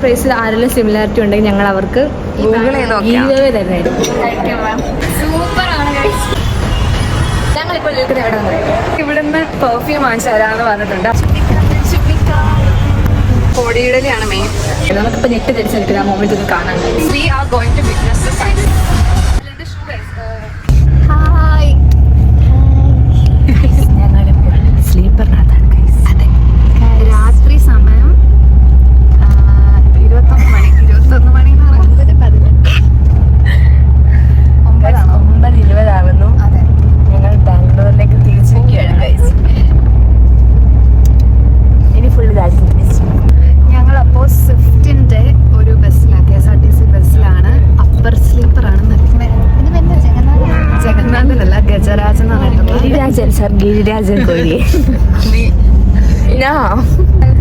പ്രൈസിൽ ആരെങ്കിലും സിമിലാരിറ്റി ഉണ്ടെങ്കിൽ ഞങ്ങൾ അവർക്ക് ഗൂഗിൾ ചെയ്ത് തരുന്നതായിരിക്കും. ഞങ്ങളിപ്പോൾ നിൽക്കുന്നത് എവിടെ നിന്ന് ഇവിടുന്ന് പെർഫ്യൂം വാങ്ങിച്ചു തരാമെന്ന് പറഞ്ഞിട്ടുണ്ട്. പൊടിയിടലാണ് മെയിൻ. നമുക്കിപ്പോൾ ഞെട്ടി തിരിച്ചെടുക്കുക ആ മൊമെന്റ് ഒന്ന് കാണാൻ. We are going to witness the sunset. Hi, ഞങ്ങളിപ്പോൾ സ്ലീപ്പറിനകത്താണ്. അതെ, രാത്രി സമയം 21 മണി 9:20 ആകുന്നു. അതെ, ഞങ്ങൾ ബാംഗ്ലൂരിലേക്ക് തിരിച്ചിരിക്കുകയാണ് ഗൈസ്. ഇനി ഫുൾ ഞങ്ങളപ്പോൾ സ്വിഫ്റ്റിന്റെ ഒരു ബസ്സിലാണ്, KSRTC ബസ്സിലാണ്. അപ്പർ സ്ലീപ്പറാണ്. ജഗന്നാഥനല്ല, ഗജരാജ് എന്ന് പറഞ്ഞിട്ടുള്ള ഗിരിരാജൻ സാർ, ഗിരിരാജൻ കോഴി.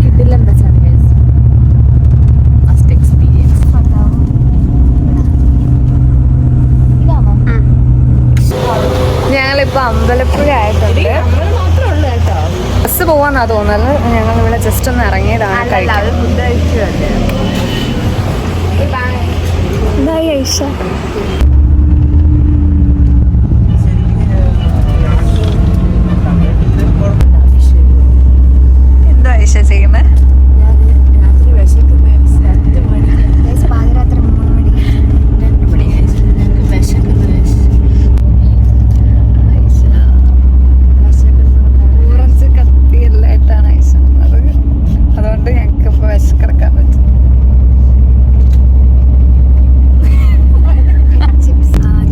കിട്ടില്ല ഫസ്റ്റ് എക്സ്പീരിയൻസ്. ഞങ്ങളിപ്പോൾ അമ്പലപ്പുഴ ആയിട്ടുണ്ട്. ബസ് പോവാന്നാ തോന്നുന്നത്. ഞങ്ങൾ ഇവിടെ ജസ്റ്റ് ഒന്ന് ഇറങ്ങിയതാണ്. ഫുഡ് കഴിക്കുമല്ലേ. എന്താ ഐഷ ചെയ്യുന്നത്? പാതിരാത്രി 3 മണി 2 മണി ഓറഞ്ച് കത്തിയെല്ലായിട്ടാണ് ഐഷ ഉള്ളത്. അതുകൊണ്ട് ഞങ്ങൾക്ക് ഇപ്പോൾ വിശക്കിറക്കാൻ പറ്റും.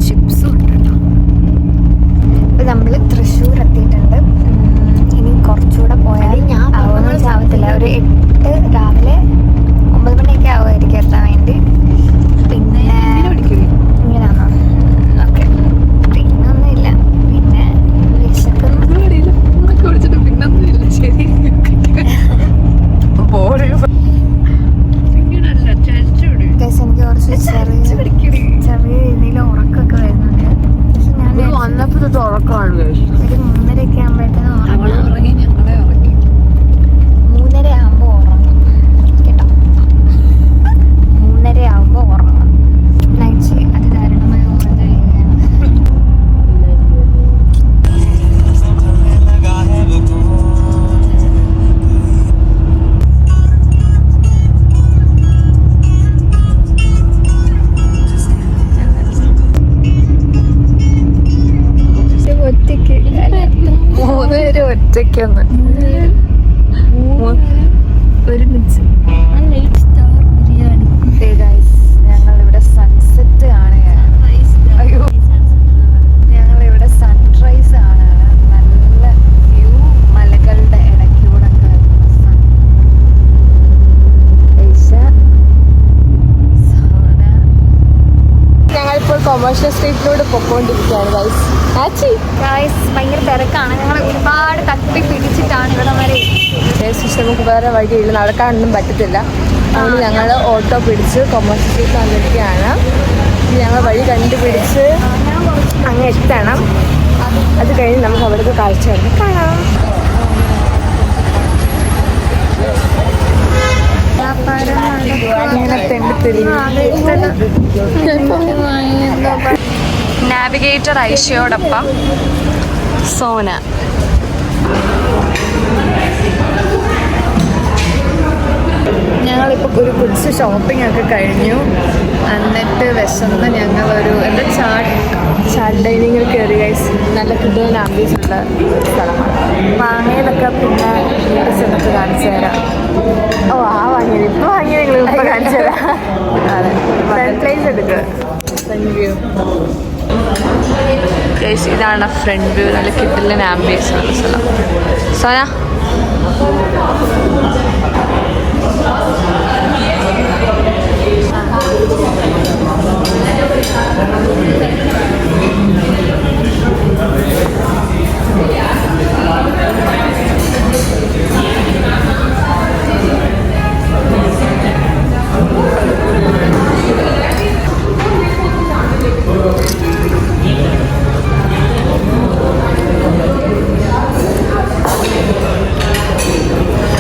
ചിപ്സും ഉണ്ട് കേട്ടോ. ഇപ്പം നമ്മൾ തൃശ്ശൂർ എത്തിയിട്ടുണ്ട്. ഇനി കുറച്ചുകൂടെ പോയാൽ ആവത്തില്ല, ഒരു 8 രാവിലെ 9 മണിയൊക്കെ ആവുമായിരിക്കും എത്താൻ വേണ്ടി. പിന്നെ ഇങ്ങനെയാണോ? ഓക്കെ, പിന്നൊന്നുമില്ല. പിന്നെ വിശക്കുന്നു. എനിക്ക് കുറച്ച് ചെറിയ രീതിയിൽ ഉറക്കമൊക്കെ വരുന്നുണ്ട്. പക്ഷെ ഞാൻ വന്നപ്പോ ഉറക്കമാണ്. ഒരു 3:30 ആകുമ്പോഴത്തേനും ഉറങ്ങി. 3:30 ആകുമ്പോൾ ഉറങ്ങും കേട്ടോ. 3:30 ആകുമ്പോൾ ഉറങ്ങും. നൈറ്റ് അതിദാരുണമായ ഓർമ്മ ചെയ്യുകയാണ്. ഒറ്റയ്ക്ക് 3 പേര് ഒറ്റയ്ക്കൊന്ന് ഒരുമിച്ച്. ഞങ്ങളിവിടെ സൺസെറ്റ് കാണുകയാണ്. അയ്യോ, ഞങ്ങളിവിടെ സൺറൈസ് കാണുകയാണ്. നല്ല വ്യൂ, മലകളുടെ ഇടയ്ക്കൂടെ ഞങ്ങളിപ്പോൾ കൊമേഴ്ഷ്യൽ സ്ട്രീറ്റിലൂടെ പൊക്കോണ്ടിരിക്കുകയാണ് ഗൈസ്. ഭയങ്കര തിരക്കാണ്. ഞങ്ങൾ ഒരുപാട് തട്ടി പിടിച്ചിട്ടാണ് ഇവിടെ വരെ. നമുക്ക് വേറെ വഴിയില്ല, നടക്കാനൊന്നും പറ്റത്തില്ല. അതുകൊണ്ട് ഞങ്ങൾ ഓട്ടോ പിടിച്ച് കൊമേഴ്ഷ്യൽ സ്ട്രീറ്റ് വന്നിരിക്കുകയാണ്. ഞങ്ങൾ വഴി കണ്ടുപിടിച്ച് അങ്ങ് എത്തണം. അത് കഴിഞ്ഞ് നമുക്ക് അവിടുത്തെ കാഴ്ച കാണാം. നാവിഗേറ്റർ ഐഷയോടൊപ്പം സോന. ഞങ്ങളിപ്പോൾ ഒരു കുറച്ച് ഷോപ്പിംഗ് ഒക്കെ കഴിഞ്ഞു. എന്നിട്ട് വിശന്ന് ഞങ്ങളൊരു ചാറ്റ് ഡൈനിങ്ങിൽ കയറി ഗൈസ്. നല്ല കിട്ടുന്ന ആംബിയൻസ് ഉള്ള സ്ഥലമാണ്. വാങ്ങിയതൊക്കെ പിന്നെ ചെന്നിട്ട് കാണിച്ചു തരാം. ഓ, ആ വാങ്ങിയത് ഇപ്പോൾ വാങ്ങിയത് നിങ്ങൾ ഇപ്പോൾ കാണിച്ചു തരാം. അതെ, ഫ്രണ്ട് പ്ലേസ് എടുക്കുക. ഫ്രണ്ട് വ്യൂ ഗൈസ്, ഇതാണ് ഫ്രണ്ട് വ്യൂ. നല്ല കിട്ടില്ല ആംബിയൻസ് ഉള്ള സ്ഥലം. സോന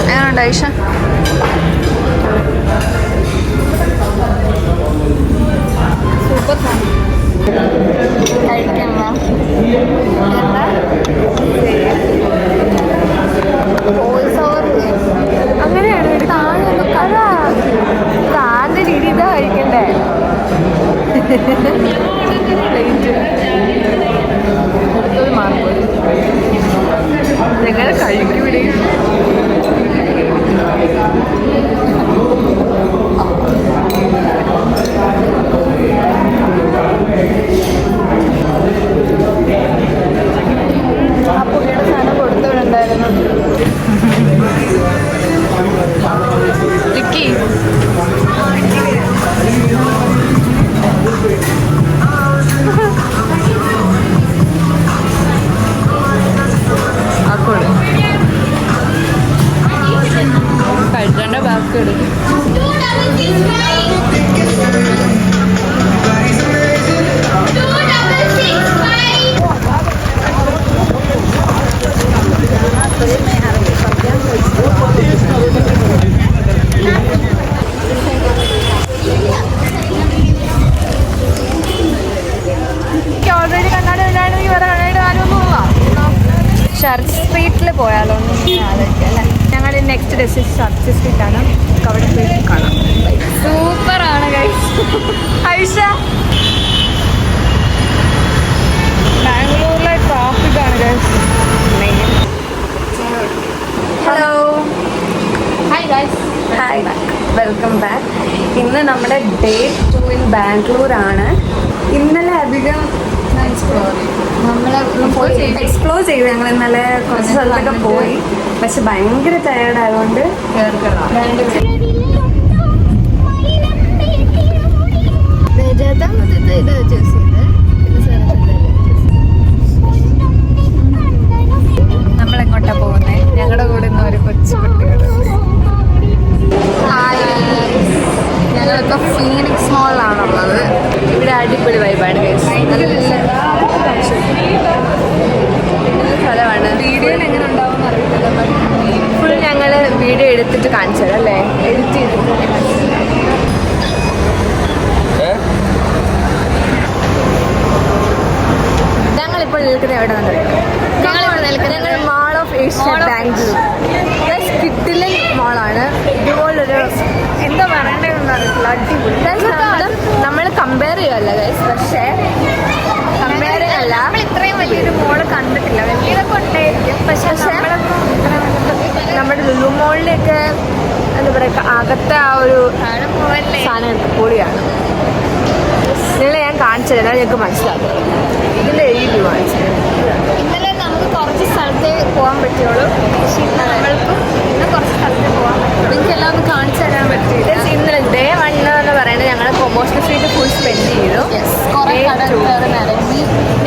എങ്ങനെയുണ്ട് ഐഷ? അങ്ങനെയാണ് താന്റെ രീതി ഇതാ കഴിക്കണ്ടേ. എങ്ങനെ കഴിക്കൂടെ? ആ പുള്ളിയുടെ സാധനം കൊടുത്തുവിടണ്ടായിരുന്നു. ടിക്കി ആക്കോട് കഴിക്കേണ്ട ബാക്ക് എടുക്കും. ഓൾറെഡി കണ്ണാടി ഉണ്ടായിരുന്നെങ്കിൽ വേറെ കണ്ണാടി ആരും പോവാം. ചർച്ച് സ്ട്രീറ്റിൽ പോയാലോ അല്ലേ? ഞങ്ങൾ നെക്സ്റ്റ് ഡെസ്റ്റിനേഷൻ ചർച്ച് സ്ട്രീറ്റാണ്. അവിടെ പോയി കാണാം. സൂപ്പറാണ് ഐഷ. ബാംഗ്ലൂരിലെ ട്രാഫിക്കാണ്. Hello, hi guys. Hi, welcome back. ഇന്ന് നമ്മുടെ ഡേ 2 ഇൻ ബാംഗ്ലൂരാണ്. ഇന്നലെ അധികം എക്സ്പ്ലോർ ചെയ്തു. ഞങ്ങൾ ഇന്നലെ കുറച്ച് സ്ഥലത്തൊക്കെ പോയി. പക്ഷെ ഭയങ്കര ടയേർഡ് ആയതുകൊണ്ട് നമ്മളെങ്ങോട്ടാ പോകുന്നത്? ഞങ്ങളുടെ കൂടെ ഇന്ന് ഒരു കൊച്ചു കുട്ടികൾ. ഞങ്ങളിപ്പോൾ ഫീനിക്സ് മോളിലാണുള്ളത്. ഇവിടെ അടിപൊളി വൈബാണ്. സ്ഥലമാണ്. വീഡിയോയിൽ എങ്ങനെ ഉണ്ടാവും അറിയില്ല. ഫുൾ ഞങ്ങൾ വീഡിയോ എടുത്തിട്ട് കാണിച്ചു തരാം അല്ലേ? എഡിറ്റ് ചെയ്തിട്ട് ഞങ്ങളിപ്പോൾ നിൽക്കുന്നത് എവിടെ ഞങ്ങൾ മാൾ ഓഫ് ഏഷ്യ ബാംഗ്ലൂർ. കിട്ടിലൻ മോളാണ്. ഇതുപോലൊരു എന്താ പറയണ്ടതെന്ന് അറിയില്ല. അടിപൊളി. നമ്മൾ കമ്പയർ ചെയ്യുമല്ല ഗൈസ്, പക്ഷേ കമ്പയർ ചെയ്യല്ല. ഇത്രയും വലിയൊരു മോള് കണ്ടിട്ടില്ല. വലിയതൊക്കെ ഉണ്ടായിരിക്കും, പക്ഷെ നമ്മുടെ ലുലു മോളിലേക്ക് എന്താ പറയുക, അകത്തെ ആ ഒരു സാധനം പൊളിയാണ്. നിങ്ങളെ ഞാൻ കാണിച്ചു തരാം, ഞങ്ങൾക്ക് മനസ്സിലാക്കും. ഇതിൻ്റെ എഴുതി കാണിച്ചു. ഇന്നലെ നമുക്ക് കുറച്ച് സ്ഥലത്തേ പോകാൻ പറ്റുള്ളൂ, പക്ഷെ ഇന്ന് നമ്മൾക്കും ഇന്ന് കുറച്ച് സ്ഥലത്ത് പോകാൻ പറ്റും. നിങ്ങൾക്ക് എല്ലാം ഒന്ന് കാണിച്ചു തരാൻ പറ്റില്ല. ഇന്നലെ ഡേ 1 എന്ന് പറയുന്നത് ഞങ്ങൾ കൊമേഴ്സ്യൽ സ്ട്രീറ്റ് ഫുൾ സ്പെൻഡ് ചെയ്തു.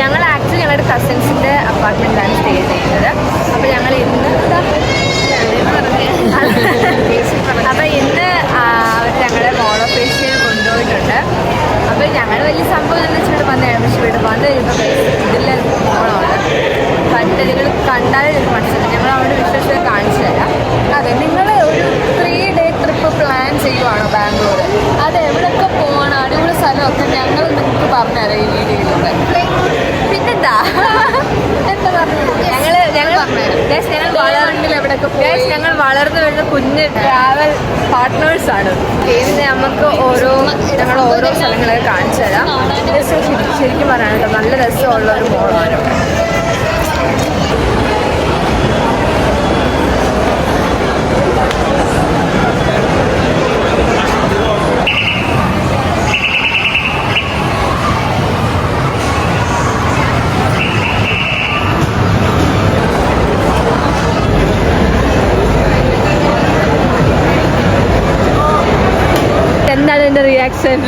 ഞങ്ങൾ ആക്ച്വലി ഞങ്ങളുടെ കസിൻസിൻ്റെ അപ്പാർട്ട്മെൻറ്റിലാണ് സ്റ്റേ ചെയ്യുന്നത്. അപ്പോൾ ഞങ്ങൾ ഇന്ന് അപ്പോൾ ഇന്ന് അവർ ഞങ്ങളെ മോൾ ഓഫ് ഏഷ്യയിൽ കൊണ്ടുപോയിട്ടുണ്ട്. അപ്പോൾ ഞങ്ങൾ വലിയ സംഭവം എന്ന് വെച്ചിട്ട് വന്നതാണ്. പക്ഷേ ഇവിടെ വന്ന് കഴിയുമ്പോൾ ഇതിലെ മോളാണ് കണ്ട് നിങ്ങൾ കണ്ടാലേ നിങ്ങൾക്ക് മനസ്സിലാവും. ഞങ്ങൾ അവിടെ വിശേഷം കാണിച്ചു തരാം. അതെ, നിങ്ങൾ ഒരു 3 ഡേ ട്രിപ്പ് പ്ലാൻ ചെയ്യുവാണോ ബാംഗ്ലൂർ? അത് എവിടെയൊക്കെ പോകണം, അടിപൊളി സ്ഥലമൊക്കെ ഞങ്ങൾ നിങ്ങൾക്ക് പറഞ്ഞുതരാം ഈ വീഡിയോയിലൂടെ. പിന്നെന്താ എന്താ പറഞ്ഞത്? ഞങ്ങൾ വളർന്നു വരുന്ന കുഞ്ഞ് ട്രാവൽ പാർട്ട്നേഴ്സാണ്. ഇതിന് നമുക്ക് ഞങ്ങൾ ഓരോ സ്ഥലങ്ങളൊക്കെ കാണിച്ചു തരാം. ശരിക്കും പറയാനുണ്ട്, നല്ല രസമുള്ള ഒരു മോളാണ്. എന്താണ് എൻ്റെ റിയാക്ഷൻ?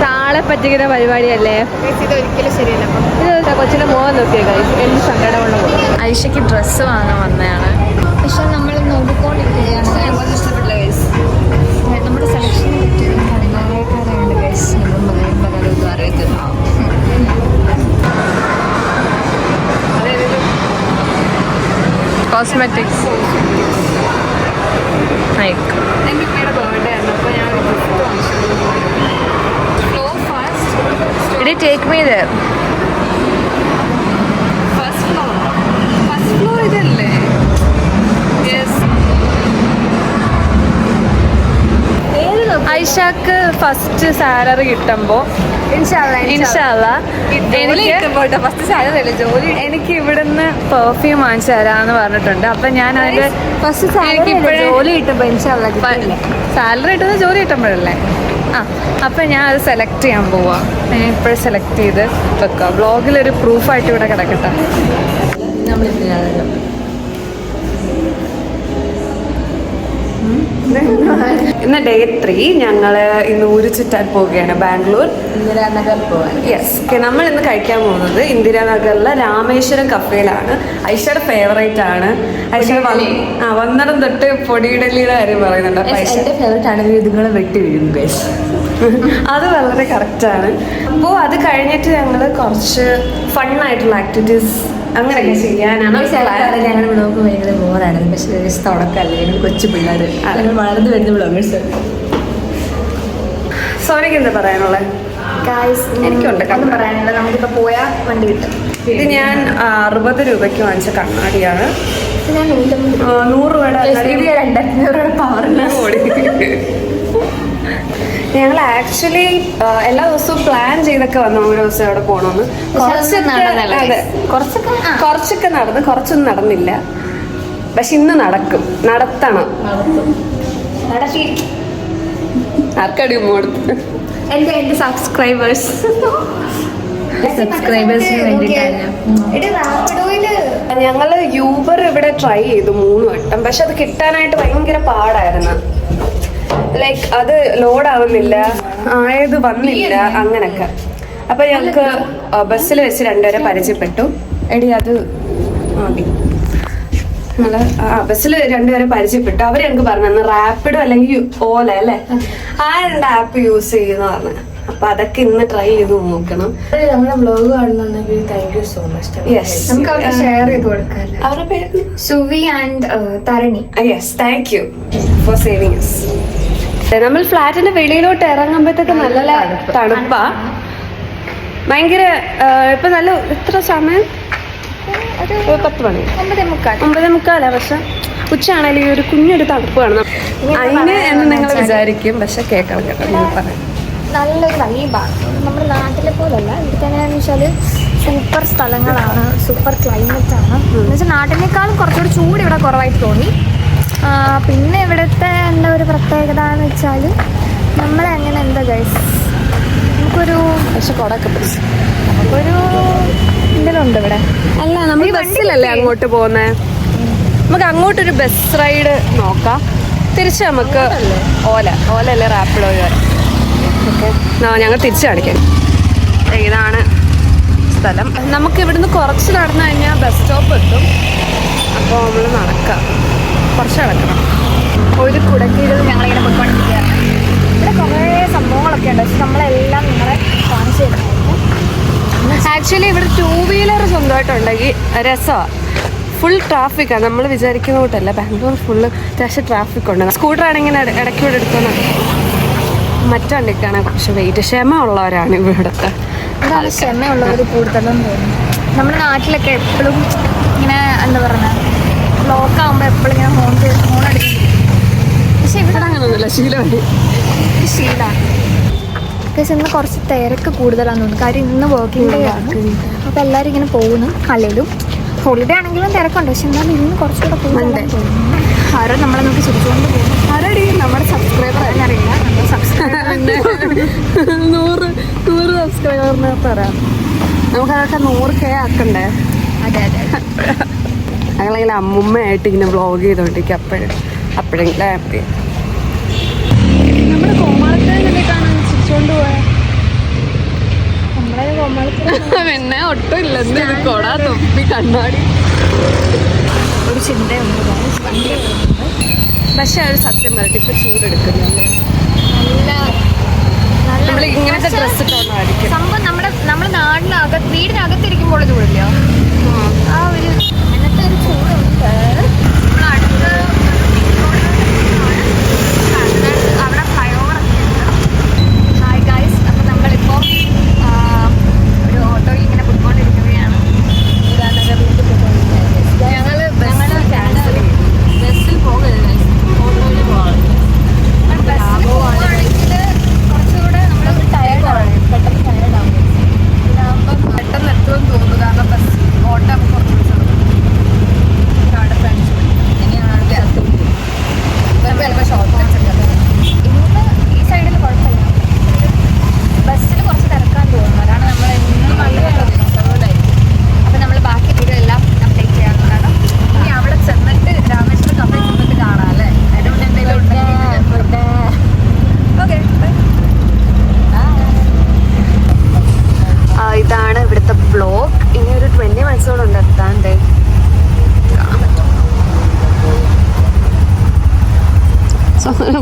താളെ പറ്റിക്കുന്ന പരിപാടിയല്ലേ ഇത്? ഒരിക്കലും ശരിയല്ല. ഇത് കൊച്ചിൻ്റെ മോഹം നോക്കിയ ഗൈസ്, എന്ത് സങ്കടമുള്ള പോലെ. ഐഷയ്ക്ക് ഡ്രസ്സ് വാങ്ങാൻ വന്നതാണ്. പക്ഷെ നമ്മൾ നോക്കിക്കൊണ്ടിരിക്കുകയാണ്. ഇഷ്ടപ്പെട്ടില്ല ഗൈസ്. നമ്മുടെ സെലക്ഷൻ മലയാളക്കാരായുണ്ട് ഗൈസ്. നമ്മൾ മലയാളം അറിയത്തില്ല. കോസ്മെറ്റിക്സ് എൻ്റെ ബർത്ത്ഡേ ആയിരുന്നു. അപ്പോൾ ഞാൻ ഗിഫ്റ്റ് വാങ്ങിച്ചു. Flow fast Did it take me there? First floor ഇതല്ലേ? യെസ്. ഐഷാക്ക് ഫസ്റ്റ് സാലറി കിട്ടുമ്പോൾ എനിക്ക് ഇവിടുന്ന് പെർഫ്യൂം വാങ്ങിച്ചു തരാന്ന് പറഞ്ഞിട്ടുണ്ട്. അപ്പൊ ഞാൻ അതിന്റെ ജോലി കിട്ടുമ്പോ സാലറി കിട്ടുന്ന ജോലി കിട്ടുമ്പോഴല്ലേ. അപ്പൊ ഞാൻ അത് സെലക്ട് ചെയ്യാൻ പോവാ. ഞാൻ ഇപ്പോഴും സെലക്ട് ചെയ്ത് വെക്കാം. വ്ളോഗിലൊരു പ്രൂഫായിട്ട് ഇവിടെ കിടക്കട്ടെ. ഇന്ന് ഡേ 3. ഞങ്ങൾ ഇന്ന് ഊര് ചുറ്റാൻ പോവുകയാണ് ബാംഗ്ലൂർ. ഇന്ദിരാനഗർ പോവാൻ. യെസ്. നമ്മൾ ഇന്ന് കഴിക്കാൻ പോകുന്നത് ഇന്ദിരാനഗറിലെ രാമേശ്വരം കഫേയിലാണ്. ഐഷയുടെ ഫേവറേറ്റ് ആണ്. ഐഷ വന്നിടം തൊട്ട് പൊടിയിടലിയുടെ കാര്യം പറയുന്നുണ്ട്. എന്റെ ഫേവറേറ്റ് ആണെങ്കിൽ ഇതുങ്ങളെ വെട്ടി വീഴും ഗൈസ്. അത് വളരെ കറക്റ്റാണ്. അപ്പോൾ അത് കഴിഞ്ഞിട്ട് ഞങ്ങൾ കുറച്ച് ഫണ്ണായിട്ടുള്ള ആക്ടിവിറ്റീസ് അങ്ങനെയൊക്കെ ചെയ്യാനാണ്. ഞങ്ങളുടെ ബ്ലോഗ് ഭയങ്കര ബോറായിരുന്നു. പക്ഷേ തുടക്കമല്ലേ, ഞങ്ങൾ കൊച്ചു പിള്ളേർ, ഞങ്ങൾ വളർന്നു വരുന്ന ബ്ലോഗേഴ്സ്. സോനിക്ക് എന്താ പറയാനുള്ളത്? എനിക്കുണ്ട് പറയാനുള്ളത്. നമുക്കിപ്പോൾ പോയാൽ വണ്ടി കിട്ടും. ഇത് ഞാൻ 60 രൂപയ്ക്ക് വാങ്ങിച്ച കണ്ണാടിയാണ്. ഞാൻ 100 രൂപയുടെ 2500 പവറിന് ഓടി. ഞങ്ങൾ ആക്ച്വലി എല്ലാ ദിവസവും പ്ലാൻ ചെയ്തൊക്കെ വന്നു ഒരു ദിവസം അവിടെ പോകണമെന്ന്. കുറച്ചൊക്കെ നടന്ന്, കുറച്ചൊന്നും നടന്നില്ല. പക്ഷെ ഇന്ന് നടക്കും, നടത്തണം. ആർക്കടി കൊടുത്ത് എന്റെ സബ്സ്ക്രൈബേഴ്സിന് വേണ്ടിയിട്ടാണ്. ഞങ്ങള് യൂബർ ഇവിടെ ട്രൈ ചെയ്തു 3 വട്ടം. പക്ഷെ അത് കിട്ടാനായിട്ട് ഭയങ്കര പാടായിരുന്നു. ലൈക്ക് അത് ലോഡ് ആവുന്നില്ല, ആയത് വന്നില്ല, അങ്ങനൊക്കെ. അപ്പൊ ഞങ്ങക്ക് ബസ്സിൽ വെച്ച് 2 പേരെ പരിചയപ്പെട്ടു. എടി അത് മതി. ബസ്സിൽ 2 പേരെ പരിചയപ്പെട്ടു. അവർ ഞങ്ങൾക്ക് പറഞ്ഞു റാപ്പിഡോ അല്ലെങ്കിൽ ഓല അല്ലേ, ആ 2 ആപ്പ് യൂസ് ചെയ്യുന്ന പറഞ്ഞു. അപ്പൊ അതൊക്കെ ഇന്ന് ട്രൈ ചെയ്ത് നോക്കണം. നമ്മുടെ ബ്ലോഗ് കാണുന്നുണ്ടെങ്കിൽ thank you so much. Yes, നമുക്ക് അവരെ ഷെയർ ചെയ്ത് കൊടുക്കാം. അവരുടെ പേര് Suvi and Tharani. Yes, thank you for saving us. നമ്മൾ ഫ്ലാറ്റിന്റെ വെളിയിലോട്ട് ഇറങ്ങുമ്പോഴത്തേക്ക് നല്ല തണുപ്പാ. ഭയങ്കര ഇപ്പൊ നല്ല എത്ര സമയം? 10 മണി, 9:45. പക്ഷെ ഉച്ചയാണെങ്കിൽ ഒരു കുഞ്ഞൊരു തണുപ്പ് കാണണം. അതിന് എന്ന് നിങ്ങൾ വിചാരിക്കും, പക്ഷെ കേൾക്കണം കേട്ടോ. നിങ്ങൾ പറയാം, നല്ലൊരു വൈബാണ്. നമ്മുടെ നാട്ടിലെ പോലല്ല. ഇവിടുത്തെ എങ്ങനെയാണെന്ന് വെച്ചാൽ സൂപ്പർ സ്ഥലങ്ങളാണ്, സൂപ്പർ ക്ലൈമറ്റ് ആണ്. എന്ന് വെച്ചാൽ നാട്ടിനേക്കാളും കുറച്ചുകൂടി ചൂട് ഇവിടെ കുറവായിട്ട് തോന്നി. പിന്നെ ഇവിടുത്തെ എന്താ ഒരു പ്രത്യേകത എന്ന് വെച്ചാൽ നമ്മളെ അങ്ങനെ എന്താ ഗൈസ്, നമുക്കൊരു പക്ഷെ കുടയൊക്കെ പിടിച്ചു നമുക്കൊരു എന്തെങ്കിലും ഉണ്ട് ഇവിടെ. അല്ല, നമ്മൾ ബസ്സിലല്ലേ അങ്ങോട്ട് പോകുന്നത്. നമുക്ക് അങ്ങോട്ടൊരു ബസ് റൈഡ് നോക്കാം. തിരിച്ച് നമുക്ക് ഓല അല്ലേ റാപ്പിഡോ വരാം. ഓക്കെ, ഞങ്ങൾ തിരിച്ച് കാണിക്കാം. ഇതാണ് സ്ഥലം. നമുക്ക് ഇവിടുന്ന് കുറച്ച് നടന്നു കഴിഞ്ഞാൽ ബസ് സ്റ്റോപ്പ് എത്തും. അപ്പോൾ നമ്മൾ നടക്കാം, കുറച്ച് നടക്കണം. ഒരു കുടക്കീഴിൽ ഞങ്ങളിങ്ങനെ പോയിക്കൊണ്ടിരിക്കുകയാണ്. ഇവിടെ കുറേ സംഭവങ്ങളൊക്കെ ഉണ്ട്, പക്ഷെ നമ്മളെല്ലാം നിങ്ങളെ കാണിച്ചു തരുന്നതായിരിക്കും. ആക്ച്വലി ഇവിടെ 2 വീലർ സ്വന്തമായിട്ടുണ്ടെങ്കിൽ രസമാണ്. ഫുൾ ട്രാഫിക്കാണ്. നമ്മൾ വിചാരിക്കുന്ന കൂട്ടല്ല, ബാംഗ്ലൂർ ഫുള്ള് അത്യാവശ്യം ട്രാഫിക് ഉണ്ട്. സ്കൂട്ടർ ആണെങ്കിൽ ഇടയ്ക്കൂടെ എടുക്കുന്നത്. മറ്റു വണ്ടിക്കാണ് കുറച്ച് വെയിറ്റ്. ക്ഷമ ഉള്ളവരാണ് ഇവിടുത്തെ. അതാണ് ക്ഷമയുള്ളവർ കൂടുതലും തോന്നും. നമ്മുടെ നാട്ടിലൊക്കെ എപ്പോഴും ഇങ്ങനെ എന്താ പറയുക, ബ്ലോക്ക് ആകുമ്പോൾ എപ്പോഴും ഇങ്ങനെ ഫോൺ അടിക്കും. പക്ഷെ ഇവിടെ അങ്ങനെയൊന്നുമില്ല, ശീലമാണ്. ശീലമാണ്. പക്ഷെ ഇന്ന് കുറച്ച് തിരക്ക് കൂടുതലാണെന്ന് തോന്നുന്നു. കാര്യം ഇന്ന് വർക്കിംഗ് ഡേ ആണ്. അപ്പോൾ എല്ലാവരും ഇങ്ങനെ പോകുന്നു. അല്ലെങ്കിലും ഹോളിഡേ ആണെങ്കിലും തിരക്കുണ്ട്. പക്ഷെ എന്നാലും ഇന്ന് കുറച്ചുകൂടെ കൂടുതലാണെന്ന് തോന്നുന്നു. ആരോ നമ്മളെ നോക്കി ചിരിച്ചുകൊണ്ട് പോകുന്നു. ആരോടി നമ്മുടെ സബ്സ്ക്രൈബർ അറിയില്ല. നമ്മുടെ സബ്സ്ക്രൈബർ 100 സബ്സ്ക്രൈബറിന് പറയാം. നമുക്കതൊക്കെ 100K ആക്കണ്ടേ? അതെ അതെ. ഞങ്ങളിങ്ങനെ അമ്മുമ്മയായിട്ട് ഇങ്ങനെ വ്ളോഗ് ചെയ്തോണ്ടിരിക്കും. അപ്പോഴെങ്കിലും ഹാപ്പി. നമ്മുടെ കോമാളത്തിനാണ് ചിരിച്ചോണ്ട് പോയാൽ നമ്മളെ കോമാളത്തിൽ പിന്നെ ഒട്ടും ഇല്ലെന്ന് കൊടാ തൊപ്പി കണ്ണാടി ഒരു ചിന്തയുണ്ട്. പക്ഷെ ഒരു സത്യം പറഞ്ഞിട്ട് ഇപ്പൊ ചൂടെടുക്കുന്നുണ്ട്. നല്ല നമ്മൾ ഇങ്ങനത്തെ ഡ്രസ്സ് ഇട്ടോണ്ടായിരിക്കും സംഭവം. നമ്മുടെ നാടിനകത്ത് വീടിനകത്തിരിക്കുമ്പോൾ ചൂടില്ല, ആ ഒരു അങ്ങനത്തെ ഒരു ചൂടുണ്ട്. നമ്മളടുത്ത് അവിടെ ഫ്ലൈ ഓവർ ഒക്കെ ഉണ്ട്. Hi guys. അപ്പം നമ്മളിപ്പോൾ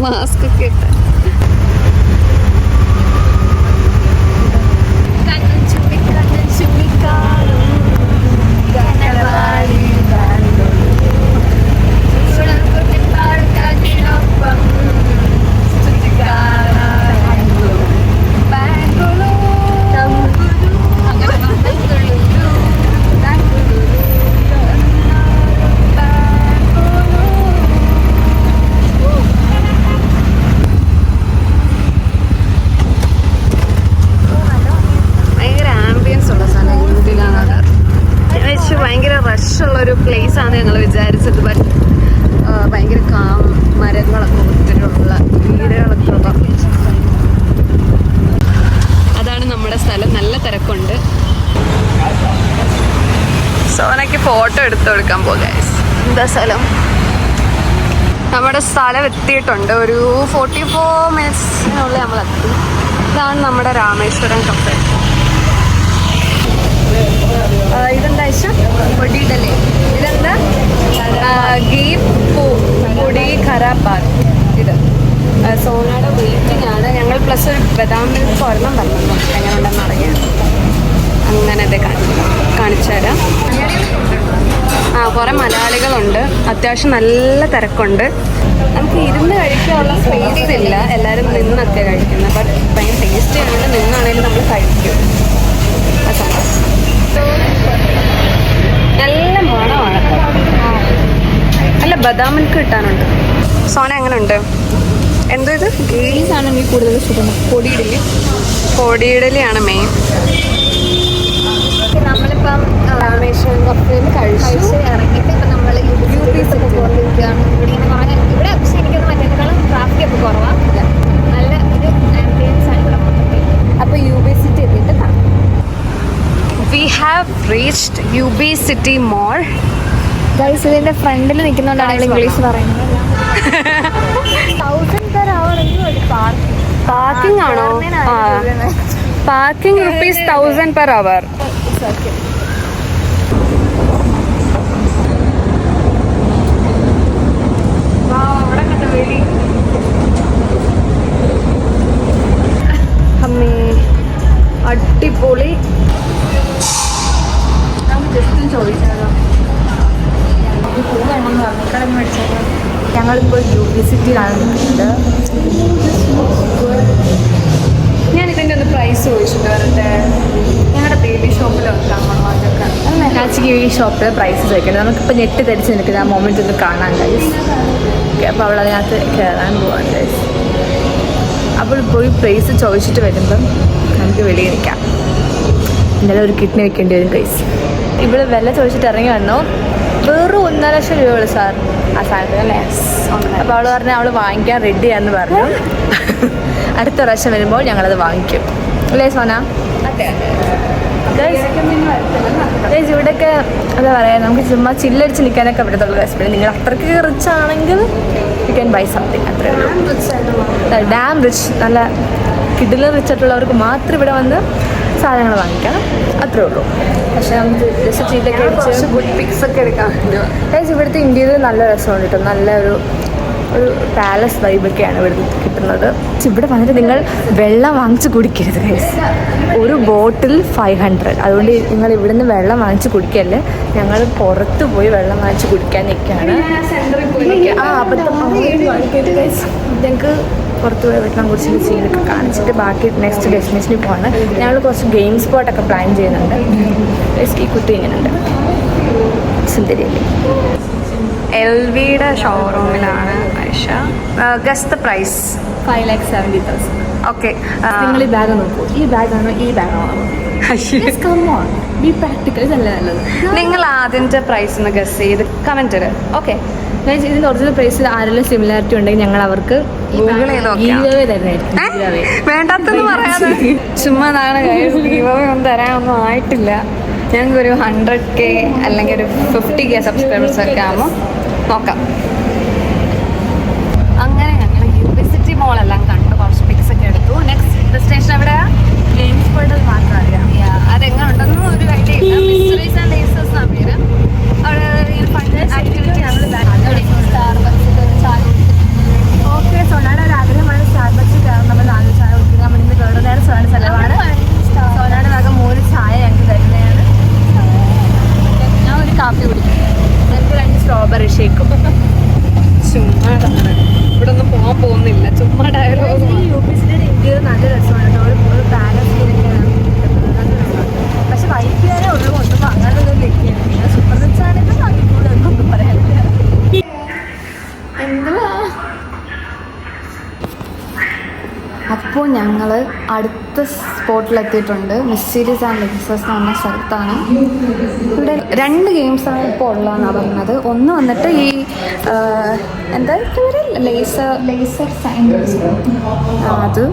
മാസ്ക് ഒക്കെ ഇട്ട്. ഭയങ്കര റഷുള്ളൊരു പ്ലേസ് ആണ് ഞങ്ങൾ വിചാരിച്ചത്. ബട്ട് ഭയങ്കര കാം, മരങ്ങളൊക്കെ ഒത്തിരിയുള്ള വീടുകളൊക്കെ ഉള്ള. അതാണ് നമ്മുടെ സ്ഥലം. നല്ല തിരക്കുണ്ട്. സോനയ്ക്ക് ഫോട്ടോ എടുത്തു കൊടുക്കാൻ പോകാം. എന്താ സ്ഥലം? നമ്മുടെ സ്ഥലം എത്തിയിട്ടുണ്ട്. ഒരു 44 മിനിറ്റ്സിനുള്ളിൽ നമ്മളെത്തി. ഇതാണ് നമ്മുടെ രാമേശ്വരം കഫേ. ഇതെന്താ പൊടിയിടലേ? ഇതെന്താ ഗീ പൊടി ഖരാബാദ്. ഇത് സോനയുടെ വെയിറ്റിംഗ് ആണ്. ഞങ്ങൾ പ്ലസ് ഒരു ബദാം മിൽക്ക് ഒരെണ്ണം പറഞ്ഞു എങ്ങനെ ഉണ്ടെന്ന് അറിയാം. അങ്ങനത്തെ കാണിച്ചു തരാം. കുറേ മലയാളികളുണ്ട്. അത്യാവശ്യം നല്ല തിരക്കുണ്ട്. നമുക്ക് ഇരുന്ന് കഴിക്കാനുള്ള സ്പേസ് ഇല്ല. എല്ലാവരും നിന്നൊക്കെ കഴിക്കുന്നത്. ബട്ട് ഭയങ്കര ടേസ്റ്റി ആണെങ്കിൽ നിന്നാണെങ്കിലും നമ്മൾ കഴിക്കും. നല്ല മണമാണ്. നല്ല ബദാം മിൽക്ക് കിട്ടാനുണ്ട്. സോന എങ്ങനെ ഉണ്ട്? എന്തോ ഇത് ഗെയിംസാണ് എനിക്ക് കൂടുതൽ ഇഷ്ടം. പൊടിയിടലി. പൊടിയിടലിയാണ് മെയിൻ. നമ്മളിപ്പം രാമേശ്വരം കഫേയിൽ കഴിച്ച് ഇറങ്ങിയിട്ട് ഇപ്പം നമ്മൾ UP സിറ്റി പോയിരിക്കുകയാണ്. ഇവിടെ പക്ഷേ എനിക്കത് മറ്റേക്കാളും ട്രാഫിക് ഒക്കെ കുറവാണ്. നല്ല ഒരു ആംബിയൻസ് ആണ് ഇവിടെ മൊത്തത്തിൽ. അപ്പോൾ UP സിറ്റി എത്തിയിട്ട് കാണാം. We have reached UB City Mall. Guys ഇതിന്റെ ഫ്രണ്ടിൽ നിൽക്കുന്നതുകൊണ്ടാണ് ഇംഗ്ലീഷ് പറയുന്നത്. 1000 per hour പാർക്കിംഗ് ആണോ? Parking ₹1000 per hour. അമ്മേ അടിപൊളി. ജസ്റ്റ് ചോദിച്ചാലോ? ഞങ്ങളിപ്പോൾ UP സിറ്റിയിലാണ് നിൽക്കുന്നത്. ഞാൻ ഇതിൻ്റെ ഒന്ന് പ്രൈസ് ചോദിച്ചിട്ട് വരട്ടെ. ഞങ്ങളുടെ ബേബി ഷോപ്പിൽ വെക്കാമോ അതൊക്കെ? ആക്ച്വലി ഈ ഷോപ്പിൽ പ്രൈസ് ചോദിക്കുന്നത് നമുക്കിപ്പോൾ ഞെട്ടി ധരിച്ച് നിൽക്കുന്ന ആ മൊമെൻ്റ് ഒന്ന് കാണാൻ കഴിയും. ഓക്കെ, അപ്പോൾ അവൾ അതിനകത്ത് കയറാൻ പോകാൻ കഴിയും. അപ്പോൾ പോയി പ്രൈസ് ചോദിച്ചിട്ട് വരുമ്പം നമുക്ക് വെളിയിൽ നിൽക്കാം. ഇന്നലെ ഒരു കിഡ്നി വെക്കേണ്ടി വരും കൈസ്. ഇവിടെ വില ചോദിച്ചിട്ട് ഇറങ്ങി വന്നു. വെറും 1.5 ലക്ഷം രൂപയുള്ളൂ സാർ ആ സാധനത്തിന് അല്ലേ? അപ്പോൾ അവൾ പറഞ്ഞാൽ അവൾ വാങ്ങിക്കാൻ റെഡിയാന്ന് പറഞ്ഞു. അടുത്ത പ്രാവശ്യം വരുമ്പോൾ ഞങ്ങളത് വാങ്ങിക്കും അല്ലേ സോന? ഇവിടെയൊക്കെ എന്താ പറയുക, നമുക്ക് ചുമ്മാ ചില്ലടിച്ച് നിൽക്കാനൊക്കെ പറ്റത്തുള്ളൂ. പിന്നെ നിങ്ങൾ അത്രയ്ക്ക് റിച്ച് ആണെങ്കിൽ യു ക്യാൻ ബൈ സംതിങ്. അത്രേ ഉള്ളൂ. ഡാം റിച്ച്, നല്ല കിഡിലും റിച്ച് ആയിട്ടുള്ളവർക്ക് മാത്രം ഇവിടെ വന്ന് സാധനങ്ങൾ വാങ്ങിക്കാം. അത്രേ ഉള്ളൂ. പക്ഷേ നമുക്ക് ജസ്റ്റ് ചീറ്റൊക്കെ അടിച്ച് ഗുഡ് പിക്സ് ഒക്കെ എടുക്കാൻ പറ്റും. ഇവിടുത്തെ ഇന്ത്യയിൽ നല്ല രസമുണ്ട് കേട്ടോ. നല്ല ഒരു പാലസ് വൈബൊക്കെയാണ് ഇവിടെ കിട്ടുന്നത്. ഇവിടെ വന്നിട്ട് നിങ്ങൾ വെള്ളം വാങ്ങിച്ച് കുടിക്കരുത് ഗൈസ്. ഒരു ബോട്ടിൽ 500. അതുകൊണ്ട് നിങ്ങൾ ഇവിടുന്ന് വെള്ളം വാങ്ങിച്ച് കുടിക്കല്ലേ. ഞങ്ങൾ പുറത്ത് പോയി വെള്ളം വാങ്ങിച്ച് കുടിക്കാൻ നിൽക്കുകയാണ്. ഞങ്ങൾക്ക് പുറത്ത് പോയി വെള്ളം കുടിച്ചിട്ട് സീനൊക്കെ കാണിച്ചിട്ട് ബാക്കി നെക്സ്റ്റ് ഡെസ്റ്റിനേഷനിൽ പോവാണ്. ഞങ്ങൾ കുറച്ച് ഗെയിം സ്പോട്ടൊക്കെ പ്ലാൻ ചെയ്യുന്നുണ്ട്. ഈ കുട്ടി ഇങ്ങനെയുണ്ട് സുന്ദരിയല്ലേ. LVയുടെ ഷോറൂമിലാണ് Aisha. Guess the price. 5,70,000. Okay, നിങ്ങൾ ഈ ബാഗ് നോക്കൂ. ഈ ബാഗാണോ ഈ ബാഗാണോ? B practical. ഇതല്ല നല്ലത്. നിങ്ങൾ ആദ്യത്തെ പ്രൈസ് ഒന്ന് ഗസ് ചെയ്ത് കമൻറ്റ് ഇടുക. ഓക്കെ, ഇതിൻ്റെ ഒറിജിനൽ പ്രൈസിൽ ആരെങ്കിലും സിമിലാരിറ്റി ഉണ്ടെങ്കിൽ ഞങ്ങൾ അവർക്ക് വേണ്ടാത്തെന്ന് പറയാതെ ചുമ്മാ നാളെ ഗീവവേ ഒന്നും തരാനൊന്നും ആയിട്ടില്ല. ഞങ്ങൾക്കൊരു 100K അല്ലെങ്കിൽ ഒരു 50K സബ്സ്ക്രൈബേഴ്സ് ഒക്കെ ആകുമ്പോൾ നോക്കാം. അങ്ങനെ ഞങ്ങൾ UP സിറ്റി മോളെല്ലാം കണ്ടു, കുറച്ച് പിക്സ് ഒക്കെ എടുത്തു. നെക്സ്റ്റ് ഡെസ്റ്റിനേഷൻ എവിടെയാണ്? ഗെയിംസ് പോയിട്ട് മാത്രം അറിയാം. അതെങ്ങനെ ഉണ്ടെന്നും ഒരു ഐഡിയ ഇല്ല. മിസ്റ്ററീസ് ആൻഡ് ലേസേഴ്സ് എന്നാണ് പേര്. അവിടെ ഫണ്ട് ആക്ടിവിറ്റി ഞങ്ങൾ ഓക്കെ സോണാടെ അടുത്ത സ്പോട്ടിലെത്തിയിട്ടുണ്ട്. മിസ്റ്റീരിയസ് ആൻഡ് ലെക്സസ് എന്ന് പറഞ്ഞ സ്ഥലത്താണ്. ഇവിടെ 2 ഗെയിംസാണ് ഇപ്പോൾ ഉള്ളതെന്നാണ് പറഞ്ഞത്. ഒന്ന് വന്നിട്ട് ഈ എന്താ ലേസർ സയൻസ് അത്,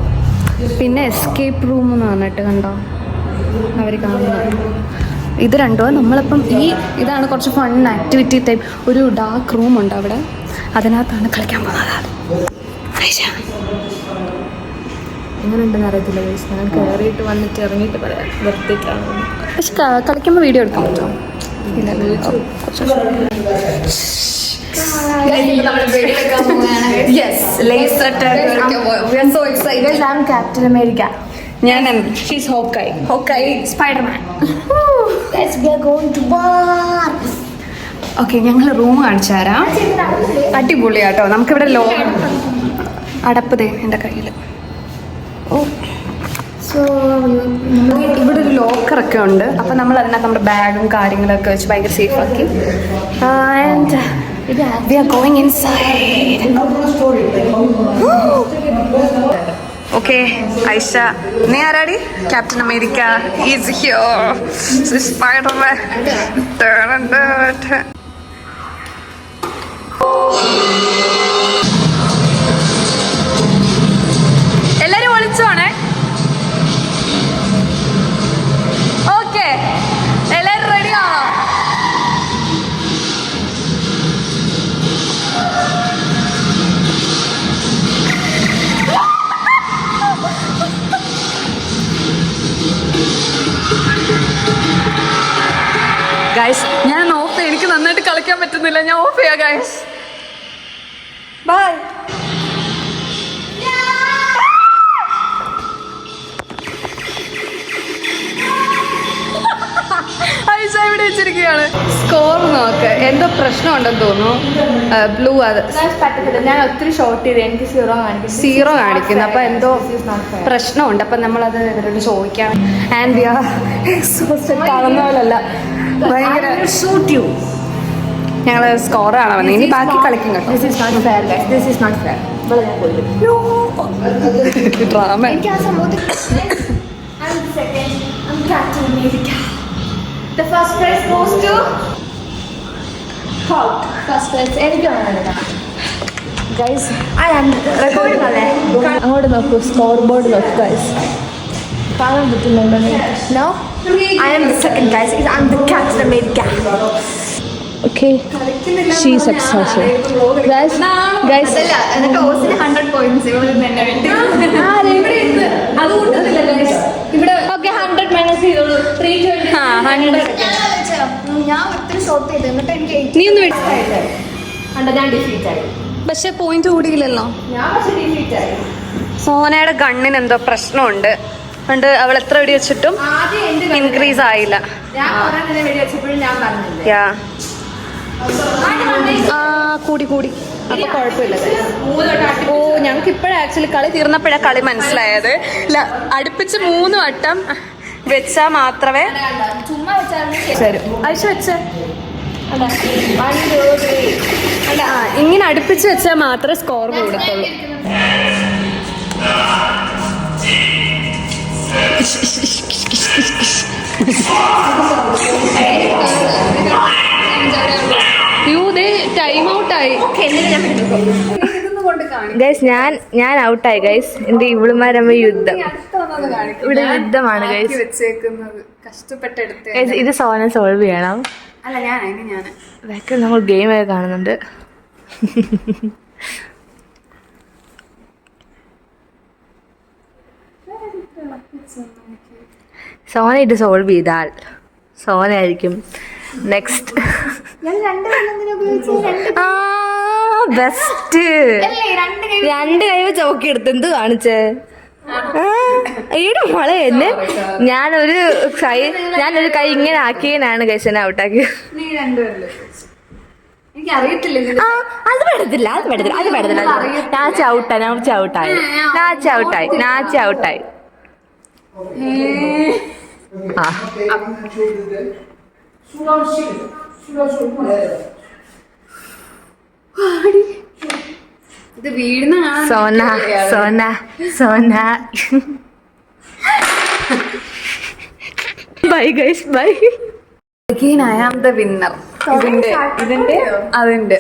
പിന്നെ എസ്കേപ്പ് റൂം എന്ന് പറഞ്ഞിട്ട് കണ്ടോ അവർ കാണുന്നത്. ഇത് രണ്ടും നമ്മളിപ്പം ഇതാണ് കുറച്ച് ഫൺ ആക്ടിവിറ്റി ടൈപ്പ്. ഒരു ഡാർക്ക് റൂമുണ്ട് അവിടെ, അതിനകത്താണ് കളിക്കാൻ പോകുന്നത്. എങ്ങനെയുണ്ടെന്ന് അറിയത്തില്ല ഗൈസ്. ഞാൻ കയറിയിട്ട് വന്നിട്ട് ഇറങ്ങിയിട്ട് പറയാം. വെറുതെയാണ്. പക്ഷെ കളിക്കുമ്പോൾ വീഡിയോ എടുക്കാൻ പറ്റുമോ? Captain America. ഞാൻ ഹോക്കായി സ്പൈഡർമാൻ. ഓക്കെ, ഞങ്ങൾ റൂം കാണിച്ചു തരാം. അടിപൊളിയാട്ടോ. നമുക്കിവിടെ അടപ്പ് ദേ എൻ്റെ കയ്യിൽ. സോ ഇവിടെ ഒരു ലോക്കറൊക്കെ ഉണ്ട്. അപ്പം നമ്മൾ അതിനകത്ത് നമ്മുടെ ബാഗും കാര്യങ്ങളൊക്കെ വെച്ച് ഭയങ്കര സേഫാക്കി. And we are going inside. Okay Aisha, നീ ആരാടി? Captain America is here. Spiderman. എല്ലാരും ഒളിച്ചോണേ. ഓക്കെ, എല്ലാരും റെഡിയാണോ? ഗൈസ്, ഞാൻ ഓഫ്. എനിക്ക് നന്നായിട്ട് കളിക്കാൻ പറ്റുന്നില്ല. ഞാൻ ഓഫ് ചെയ്യാം ഗൈസ്. ബൈ. ഐഷ ഇവിടെ വെച്ചിരിക്കുകയാണ്. സ്കോർ നോക്ക്. എന്തോ പ്രശ്നമുണ്ടെന്ന് തോന്നുന്നു. ബ്ലൂ അത് പറ്റത്തില്ല. ഞാൻ ഒത്തിരി ഷോർട്ട് ചെയ്ത് എനിക്ക് 0 കാണിക്കുന്നു. അപ്പം എന്തോ പ്രശ്നമുണ്ട്. അപ്പം നമ്മളത് ഇവരോട് ചോദിക്കാം. ആൻഡ് വി ആർ കാണുന്ന പോലല്ല, ഭയങ്കര ഞങ്ങൾ സ്കോറാണ് വന്നത്. ഇനി ബാക്കി കളിക്കും കേട്ടോ. Drama. The first prize goes to Hulk. First prize എനിക്കാണ്. ഗൈസ്, റെക്കോർഡിംഗ് അല്ലേ? അങ്ങോട്ട് നോക്കൂ, സ്കോർ ബോർഡ് നോക്കൂ ഗൈസ്. കാണാൻ പറ്റുന്നുണ്ടോ? No, I am the second guys. I'm the Captain America. Okay, she is successful. Guys, എന്നിട്ട് ഓസിന് 100 points. ഇവിടെ ഓക്കെ 100 മൈനസ് ചെയ്തോളൂ. 320. ഞാൻ ഒത്തിരി ഷോട്ട് ചെയ്തു. എന്നിട്ട് എനിക്ക് നീ ഒന്ന് ഞാൻ ഡിഫീറ്റ് ആയി. പക്ഷെ പോയിന്റ് കൂടിയില്ലല്ലോ. ഞാൻ പക്ഷെ ഡിഫീറ്റ് ആയി. സോനയുടെ ഗണ്ണിന് എന്തോ പ്രശ്നമുണ്ട്. അതുകൊണ്ട് അവൾ എത്ര വെടി വെച്ചിട്ടും ഇൻക്രീസ് ആയില്ല. കൂടി അപ്പൊ കുഴപ്പമില്ല. ഓ, ഞങ്ങൾക്ക് ഇപ്പോഴാണ് ആക്ച്വലി കളി തീർന്നപ്പോഴാണ് കളി മനസ്സിലായത്. അടുപ്പിച്ച് 3 വട്ടം വെച്ചാൽ മാത്രമേ തരും. ഐഷ വെച്ച് ഇങ്ങനെ അടുപ്പിച്ച് വെച്ചാൽ മാത്രമേ സ്കോർ കൂടത്തുള്ളൂ. ടൈം ഔട്ടായി ഗൈസ്. ഞാൻ ഔട്ടായി ഗൈസ്. എന്റെ ഇവളുമാരമ്മ യുദ്ധം. ഇവിടെ യുദ്ധമാണ് ഗൈസ്. കഷ്ടപ്പെട്ടെടുത്ത് ഇത് സോന സോൾവ് ചെയ്യണം. അല്ല, ഞാൻ ബാക്കിൽ നമ്മൾ ഗെയിമൊക്കെ കാണുന്നുണ്ട്. സോന ഇത് സോൾവ് ചെയ്താൽ സോനയായിരിക്കും നെക്സ്റ്റ്. ബെസ്റ്റ്. 2 കൈ വെച്ച് ഓക്കെ എടുത്ത് എന്ത് കാണിച്ചേ? ഈടെ മോളെ എന്നെ ഞാനൊരു കൈ ഇങ്ങനെ ആക്കിയതിനാണ് ഗൈസ് എന്നെ ഔട്ടാക്കി. അത് പെടത്തില്ല. ഞാൻ ചവിട്ടായി. ഇത് വീഴുന്ന Sona bye guys bye. Again I am the winner. അതിന്റെ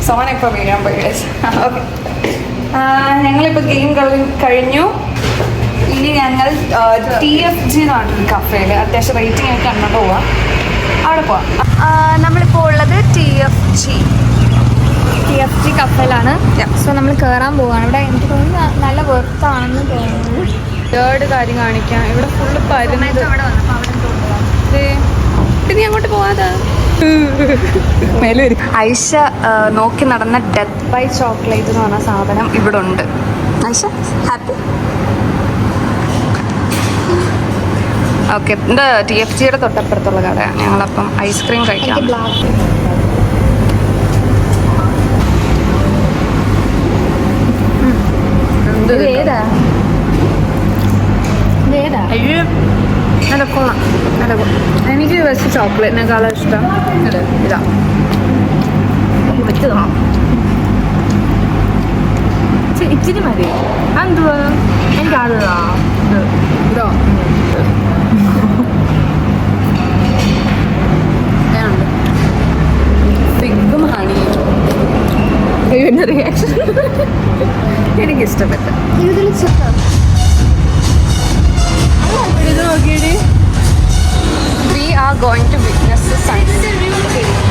സോണ ഇപ്പൊ വീഴാൻ പോയി ഗൈസ്. ഓക്കെ, ഞങ്ങളിപ്പോൾ ഗെയിം കഴിഞ്ഞു. ഇനി ഞങ്ങൾ TFG എന്നാണ് കഫേയിൽ അത്യാവശ്യം റേറ്റിംഗ് ഒക്കെ കണ്ടോണ്ട് പോവാം. അവിടെ പോവാം. നമ്മളിപ്പോൾ ഉള്ളത് TFG കഫേയിലാണ്. സോ നമ്മൾ കയറാൻ പോവാണ്. ഇവിടെ എനിക്ക് തോന്നുന്നു നല്ല വെർത്താണെന്ന് തോന്നുന്നു. തേർഡ് കാര്യം കാണിക്കാം. ഇവിടെ ഫുള്ള് പരുന്നത്. നീ അങ്ങോട്ട് പോവാതാ. ഐഷ നോക്കി നടന്ന ഡെത്ത് ബൈ ചോക്ലേറ്റ് എന്ന് പറഞ്ഞ സാധനം ഇവിടെ ഉണ്ട്. ഐഷ ഹാപ്പി. ഓക്കെ, ഇത് TFGയുടെ തൊട്ടപ്പുറത്തുള്ള കടയാണ്. ഞങ്ങളപ്പം ഐസ്ക്രീം കഴിക്കാം. ഏതാ എനിക്ക് വെച്ച് ചോക്ലേറ്റിനേക്കാളും ഇഷ്ടം ഇതാ. വെച്ചതാ ഇച്ചിരി മതി. എന്തുവാ എനിക്ക് അതതാ ഇതോ ഫിഗും ഹണി. ഇതിൻ്റെ റിയാക്ഷൻ എനിക്കിഷ്ടപ്പെട്ടു. ഇത് നോക്കിയിട്ട് we are going to witness the sunset.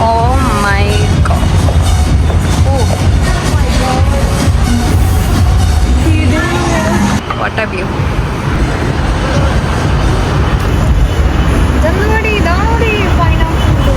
Oh my god. Oh my god. What a view. ഇതാടി പൈനാപ്പിൾ.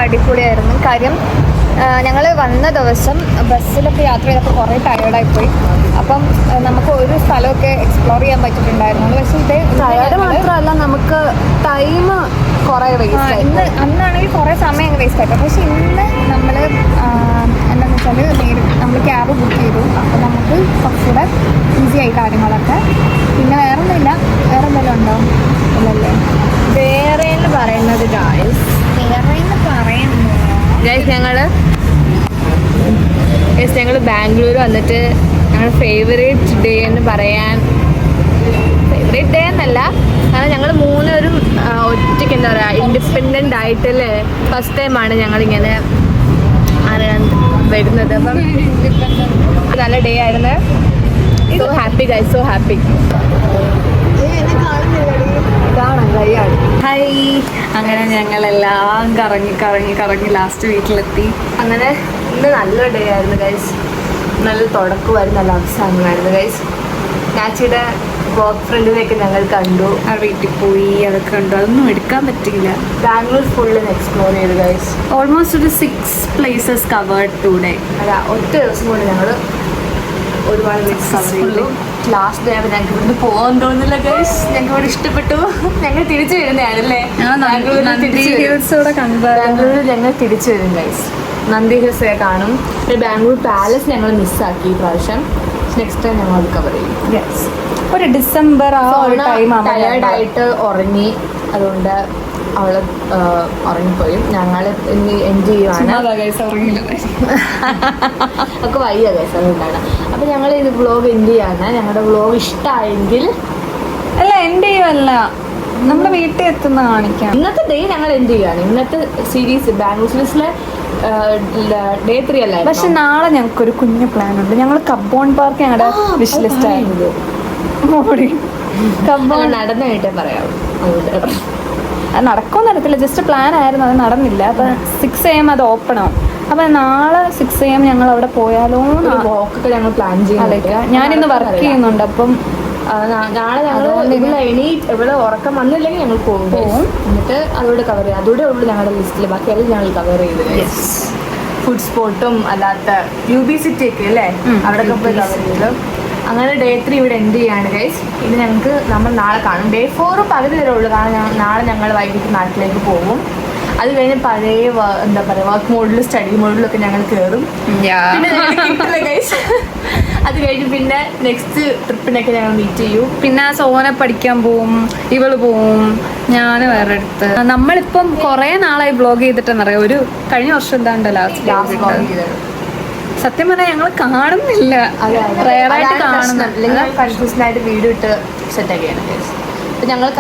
അടിപൊളിയായിരുന്നു. കാര്യം ഞങ്ങൾ വന്ന ദിവസം ബസ്സിലൊക്കെ യാത്ര ചെയ്തപ്പോൾ കുറേ ടയേർഡായിപ്പോയി. അപ്പം നമുക്ക് ഒരു സ്ഥലമൊക്കെ എക്സ്പ്ലോർ ചെയ്യാൻ പറ്റിയിട്ടുണ്ടായിരുന്നുള്ളൂ. പക്ഷേ ഇത് ടയേർഡ് മാത്രമല്ല, നമുക്ക് ടൈം കുറേ വേസ്റ്റ്. അന്നാണെങ്കിൽ കുറേ സമയം അങ്ങ് വേസ്റ്റ് ആയിപ്പോൾ. പക്ഷേ ഇന്ന് നമ്മൾ എന്താണെന്ന് വെച്ചാൽ നമ്മൾ ക്യാബ് ബുക്ക് ചെയ്തു. അപ്പോൾ നമുക്ക് കുറച്ചുകൂടെ ഈസി ആയി കാര്യങ്ങളൊക്കെ. പിന്നെ വേറെ ഒന്നുമില്ല. വേറെ എന്തെങ്കിലും ഉണ്ടോ? ഇല്ലല്ലേ. വേറെ എന്ന് പറയുന്നത് ഗായ്സ് ഞങ്ങൾ ബാംഗ്ലൂർ വന്നിട്ട് ഞങ്ങളുടെ ഫേവറേറ്റ് ഡേ എന്ന് പറയാൻ, ഫേവറേറ്റ് ഡേ എന്നല്ല, കാരണം ഞങ്ങൾ മൂന്നുപേരും ഒറ്റയ്ക്ക് എന്താ പറയുക ഇൻഡിപെൻഡൻ്റ് ആയിട്ടല്ലേ ഫസ്റ്റ് ടൈമാണ് ഞങ്ങളിങ്ങനെ വരുന്നത്. അപ്പം നല്ല ഡേ ആയിരുന്നു. So happy guys, so happy. Hi. അങ്ങനെ ഞങ്ങളെല്ലാം കറങ്ങി ലാസ്റ്റ് വീട്ടിലെത്തി. അങ്ങനെ ഇന്ന് നല്ലൊരു ഡേ ആയിരുന്നു ഗൈസ്. നല്ല തുടക്കമായിരുന്നു, നല്ല അവസാനമായിരുന്നു ഗൈസ്. നാച്ചിയുടെ വർക്ക് ഫ്രണ്ടിനെയൊക്കെ ഞങ്ങൾ കണ്ടു. ആ വീട്ടിൽ പോയി അതൊക്കെ കണ്ടു. അതൊന്നും എടുക്കാൻ പറ്റില്ല. ബാംഗ്ലൂർ ഫുള്ള് എക്സ്പ്ലോർ ചെയ്തു ഗൈസ്. ഓൾമോസ്റ്റ് ഒരു 6 places കവേർഡ് ടുഡേ. അല്ല, ഒറ്റ ദിവസം കൊണ്ട് ഞങ്ങൾ ഒരുപാട് പ്ലേസ് കവർ ചെയ്തു. ലാസ്റ്റ് ഡേ ആയപ്പോൾ ഞങ്ങൾക്ക് ഇവിടുന്ന് പോകാൻ തോന്നുന്നില്ല ഗൈസ്. ഞങ്ങൾക്ക് ഇവിടെ ഇഷ്ടപ്പെട്ടു. ഞങ്ങൾ തിരിച്ചു വരുന്നതാണല്ലേ. ബാംഗ്ലൂരിൽ ഞങ്ങൾ തിരിച്ചു വരും ഗൈസ്. നന്ദി ഹിൽസ് കാണും. ഒരു ബാംഗ്ലൂർ പാലസ് ഞങ്ങൾ മിസ്സാക്കി ഈ പ്രാവശ്യം. നെക്സ്റ്റ് ടൈം ഞങ്ങൾ അത് കവർ ചെയ്യും. യെസ്. ഒരു ഡിസംബർ ആ ഒരു ടൈം ടയേർഡായിട്ട് ഉറങ്ങി. അതുകൊണ്ട് അവൾ ഉറങ്ങിപ്പോയി. ഞങ്ങൾ ഇനി എൻജോയ് ചെയ്യുവാണ്. ഒക്കെ വയ്യ ഗൈസ്, അതുകൊണ്ടാണ്. അപ്പം ഞങ്ങൾ ഇത് വ്ളോഗ് എൻഡ് ചെയ്യാണ്. ഞങ്ങളുടെ വ്ളോഗ് ഇഷ്ടമായെങ്കിൽ അല്ല എൻഡ് ചെയ്യുമല്ല, നമ്മുടെ വീട്ടിൽ എത്തുന്ന കാണിക്കാം. ഇന്നത്തെ ഡേ ഞങ്ങൾ എൻഡ് ചെയ്യുകയാണ്. ഇന്നത്തെ സീരീസ് ബാംഗ്ലൂർ സീരീസിലെ ഡേ 3 അല്ല. പക്ഷെ നാളെ ഞങ്ങൾക്കൊരു കുഞ്ഞു പ്ലാൻ ഉണ്ട്. ഞങ്ങൾ കബ്ബോൺ പാർക്ക് ഞങ്ങളുടെ വിഷ് ലിസ്റ്റ് ആയിരുന്നു. കബ്ബോൺ നടന്നായിട്ടേ പറയാം. അത് നടക്കുമെന്ന് അറിയത്തില്ല, ജസ്റ്റ് പ്ലാൻ ആയിരുന്നു. അത് നടന്നില്ല. അപ്പം 6 AM അത് ഓപ്പൺ ആവും. അപ്പം നാളെ 6 AM ഞങ്ങൾ അവിടെ പോയാലോ വോക്കൊക്കെ ഞങ്ങൾ പ്ലാൻ ചെയ്യാം. ഞാനിന്ന് വർക്ക് ചെയ്യുന്നുണ്ട്. അപ്പം നാളെ ഞങ്ങൾ ഇവിടെ ഉറക്കം വന്നില്ലെങ്കിൽ ഞങ്ങൾ പോകും. എന്നിട്ട് അതോടെ കവർ ചെയ്യും. അതോടെ ഉള്ളൂ ഞങ്ങളുടെ ലിസ്റ്റിൽ. ബാക്കിയെല്ലാം ഞങ്ങൾ കവർ ചെയ്ത് ഫുഡ് സ്പോട്ടും അല്ലാത്ത UB സിറ്റി ഒക്കെ അല്ലേ അവിടെയൊക്കെ പോയി കവർ ചെയ്തു. അങ്ങനെ Day 3 ഇവിടെ എൻഡ് ചെയ്യാണ് ഗൈസ്. ഇനി ഞങ്ങൾക്ക് നമ്മൾ നാളെ കാണും. Day 4 പകുതി വരെ ഉള്ളൂ. കാരണം നാളെ ഞങ്ങൾ വൈകിട്ട് നാട്ടിലേക്ക് പോകും. അത് കഴിഞ്ഞ് പഴയ എന്താ പറയുക വർക്ക് മോഡിലും സ്റ്റഡി മോഡിലൊക്കെ ഞങ്ങൾ കയറും. പിന്നെ കിട്ടില്ല ഗൈസ്. അത് കഴിഞ്ഞ് പിന്നെ നെക്സ്റ്റ് ട്രിപ്പിനൊക്കെ ഞങ്ങൾ മീറ്റ് ചെയ്യും. പിന്നെ സോന പഠിക്കാൻ പോവും, ഇവള് പോവും, ഞാൻ വേറെ അടുത്ത്. നമ്മളിപ്പം കുറേ നാളായി വ്ളോഗ് ചെയ്തിട്ടെന്നറിയാം. ഒരു കഴിഞ്ഞ വർഷം എന്താണ്ട് ലാസ്റ്റ് സത്യം പറഞ്ഞാൽ ഞങ്ങൾ കാണുന്നില്ല, റയറായിട്ട് കാണുന്നില്ല. കൺഫ്യൂഷനായിട്ട് വീഡിയോ ഇട്ട് സെറ്റാക്കിയാണ് ഗൈസ്.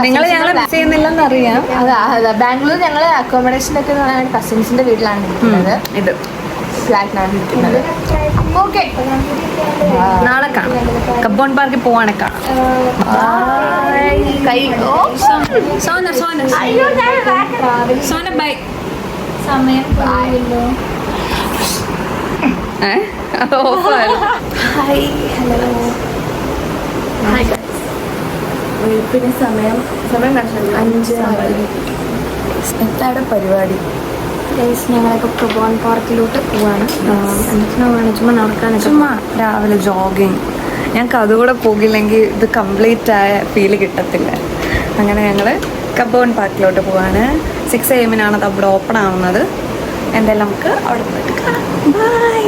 നിങ്ങൾ ഞങ്ങളെ മിസ് ചെയ്യുന്നില്ലെന്ന് അറിയാം. അതെ ബാംഗ്ലൂർ ഞങ്ങൾ അക്കോമഡേഷനൊക്കെ എന്ന് പറയാൻ കസിൻസിന്റെ വീട്ടിലാണ് നിൽക്കുന്നത്. ഇത് ഫ്ലാറ്റിനാണ് നിൽക്കുന്നത്. ഓക്കെ നാളെ കാണാം. കബ്ബോൺ പാർക്കിൽ പോവാണെ കാണാം. സോന സോന സോന ബൈ. സമയം പോയല്ലോ. ഹായ് ഹലോ ഹായ് പിന്നെ സമയം 5 എന്താണ് പരിപാടി? ഞങ്ങളൊക്കെ കബ്ബോൺ പാർക്കിലോട്ട് പോവാണ്. എന്നിട്ടാണ് ചുമ്മാ നടക്കാൻ. ചുമ്മാ രാവിലെ ജോഗിങ്. ഞങ്ങൾക്ക് അതുകൂടെ പോകില്ലെങ്കിൽ ഇത് കംപ്ലീറ്റ് ആയ ഫീല് കിട്ടത്തില്ല. അങ്ങനെ ഞങ്ങൾ കബ്ബോൺ പാർക്കിലോട്ട് പോവാണ്. 6 AM അത് അവിടെ ഓപ്പൺ ആവുന്നത്. എന്തായാലും നമുക്ക് അവിടെ പോയിട്ട് കാണാം. ബൈ.